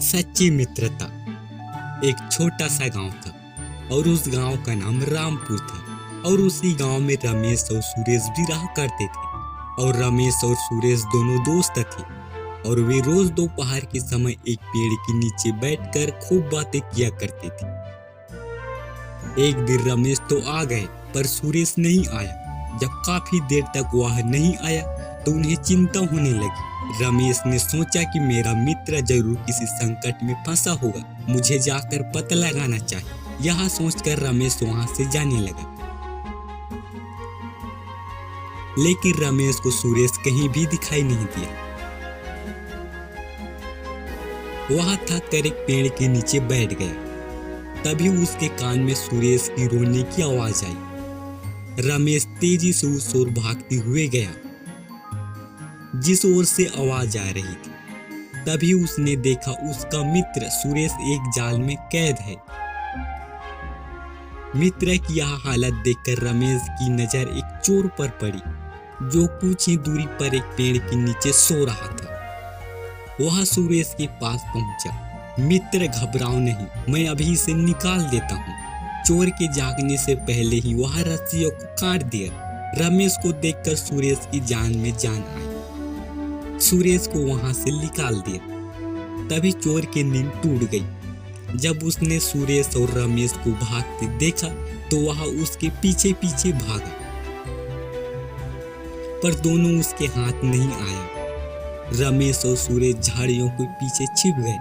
सच्ची मित्रता। एक छोटा सा गांव था और उस गांव का नाम रामपुर था और उसी गांव में रमेश और सुरेश भी रहा करते थे। और रमेश और सुरेश दोनों दोस्त थे और वे रोज दोपहर के समय एक पेड़ के नीचे बैठकर खूब बातें किया करते थे। एक दिन रमेश तो आ गए पर सुरेश नहीं आया। जब काफी देर तक वह नहीं आया तो उन्हें चिंता होने लगी। रमेश ने सोचा कि मेरा मित्र जरूर किसी संकट में फंसा होगा, मुझे जाकर पता लगाना चाहिए। यह सोचकर रमेश वहां से जाने लगा। लेकिन रमेश को सुरेश कहीं भी दिखाई नहीं दिया। वह थक कर एक पेड़ के नीचे बैठ गया। तभी उसके कान में सुरेश की रोने की आवाज आई। रमेश तेजी से उस ओर भागते हुए गया जिस ओर से आवाज आ रही थी। तभी उसने देखा उसका मित्र सुरेश एक जाल में कैद है। मित्र की यह हालत देखकर रमेश की नजर एक चोर पर पड़ी जो कुछ ही दूरी पर एक पेड़ के नीचे सो रहा था। वह सुरेश के पास पहुंचा। मित्र घबराओ नहीं, मैं अभी इसे निकाल देता हूँ। चोर के जागने से पहले ही वह रस्सियों को काट दिया। रमेश को देखकर सुरेश की जान में जान आई। सुरेश को वहां से निकाल दिया। तभी चोर की नींद टूट गई। जब उसने सुरेश और रमेश को भागते देखा तो वह उसके पीछे पीछे भागा पर दोनों उसके हाथ नहीं आया। रमेश और सुरेश झाड़ियों के पीछे छिप गए।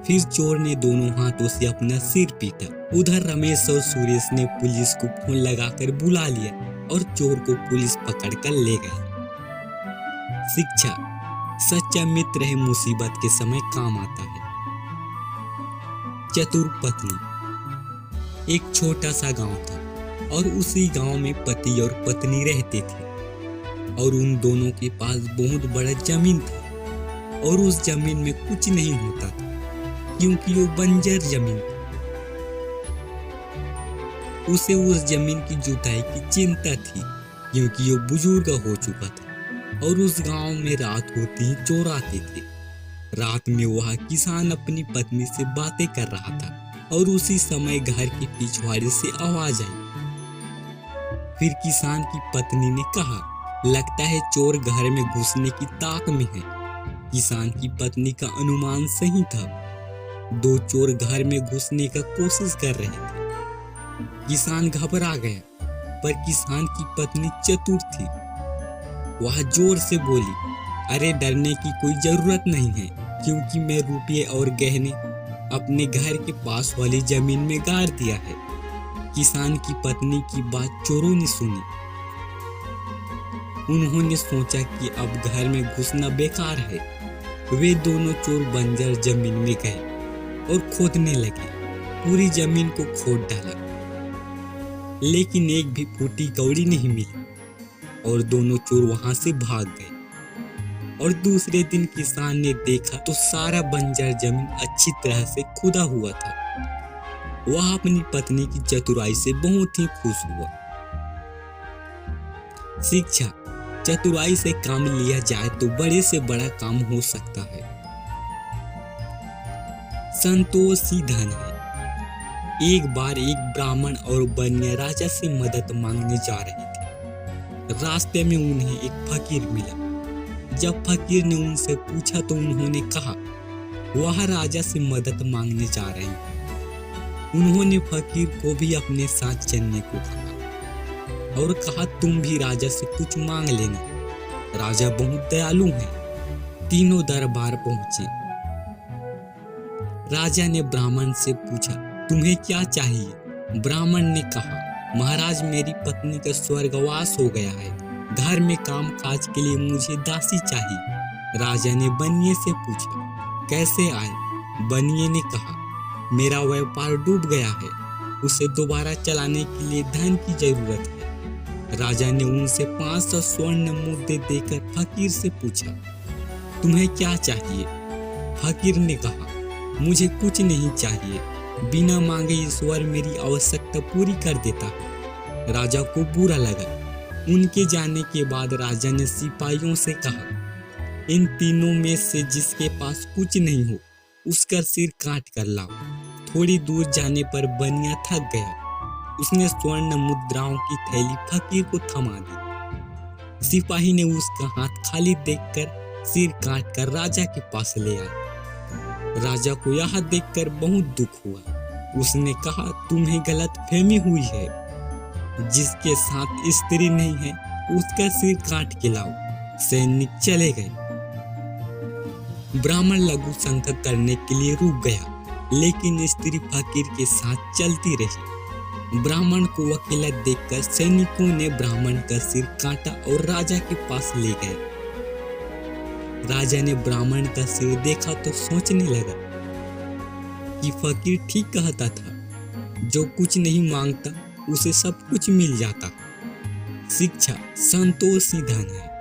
फिर चोर ने दोनों हाथों से अपना सिर पीटा। उधर रमेश और सुरेश ने पुलिस को फोन लगाकर बुला लिया और चोर को पुलिस पकड़कर ले गई। शिक्षा। सच्चा मित्र है मुसीबत के समय काम आता है। चतुर पत्नी। एक छोटा सा गांव था और उसी गांव में पति और पत्नी रहते थे और उन दोनों के पास बहुत बड़ा जमीन था और उस जमीन में कुछ नहीं होता था क्योंकि वो बंजर जमीन थी। उसे उस जमीन की जुताई की चिंता थी क्योंकि वो बुजुर्ग हो चुका था और उस गांव में रात होती ही चोर आते थे। रात में वह किसान अपनी पत्नी से बातें कर रहा था और उसी समय घर की पिछवाड़े से आवाज आई। फिर किसान की पत्नी ने कहा, लगता है चोर घर में घुसने की ताक में है। किसान की पत्नी का अनुमान सही था। दो चोर घर में घुसने का कोशिश कर रहे थे। किसान घबरा गया पर किसान की पत्नी चतुर थी। वह जोर से बोली, अरे डरने की कोई जरूरत नहीं है क्योंकि मैं रुपये और गहने अपने घर के पास वाली जमीन में गाड़ दिया है। किसान की पत्नी की बात चोरों ने सुनी। उन्होंने सोचा कि अब घर में घुसना बेकार है। वे दोनों चोर बंजर जमीन में गए और खोदने लगे। पूरी जमीन को खोद डाला लेकिन एक भी फूटी कौड़ी नहीं मिली और दोनों चोर वहां से भाग गए। और दूसरे दिन किसान ने देखा तो सारा बंजर जमीन अच्छी तरह से खुदा हुआ था। वह अपनी पत्नी की चतुराई से बहुत ही खुश हुआ। शिक्षा। चतुराई से काम लिया जाए तो बड़े से बड़ा काम हो सकता है। संतोष ही धन है। एक बार एक ब्राह्मण और बनिया राजा से मदद मांगने जा रहे थे। रास्ते में उन्हें एक फकीर मिला। जब फकीर ने उनसे पूछा तो उन्होंने कहा वह राजा से मदद मांगने जा रहे हैं। उन्होंने फकीर को भी अपने साथ चलने को कहा और कहा तुम भी राजा से कुछ मांग लेना। राजा बहुत दयालु है। तीनों दरबार पहुंचे। राजा ने ब्राह्मण से पूछा तुम्हें क्या चाहिए। ब्राह्मण ने कहा महाराज मेरी पत्नी का स्वर्गवास हो गया है। घर में काम काज के लिए मुझे दासी चाहिए। राजा ने बनिए से पूछा कैसे आए। बनिए ने कहा मेरा व्यापार डूब गया है, उसे दोबारा चलाने के लिए धन की जरूरत है। राजा ने उनसे 500 स्वर्ण मुद्दे देकर फकीर से पूछा तुम्हें क्या चाहिए। फकीर ने कहा मुझे कुछ नहीं चाहिए, बिना मांगे ईश्वर मेरी आवश्यकता पूरी कर देता है। राजा को बुरा लगा। उनके जाने के बाद राजा ने सिपाहियों से कहा इन तीनों में से जिसके पास कुछ नहीं हो उसका सिर काट कर लाओ। थोड़ी दूर जाने पर बनिया थक गया। उसने स्वर्ण मुद्राओं की थैली फकीर को थमा दी। सिपाही ने उसका हाथ खाली देखकर सिर काट कर राजा के पास ले आया। राजा को यह देखकर बहुत दुख हुआ। उसने कहा, तुम्हें गलतफहमी हुई है। जिसके साथ स्त्री नहीं है उसका सिर काट के लाओ। सैनिक चले गए। ब्राह्मण लघु शंख करने के लिए रुक गया, लेकिन स्त्री फकीर के साथ चलती रही। ब्राह्मण को अकेला देखकर सैनिकों ने ब्राह्मण का सिर काटा और राजा के पास ले गए। राजा ने ब्राह्मण का सिर देखा तो सोचने लगा कि फकीर ठीक कहता था, जो कुछ नहीं मांगता उसे सब कुछ मिल जाता। शिक्षा संतोष ही धन है।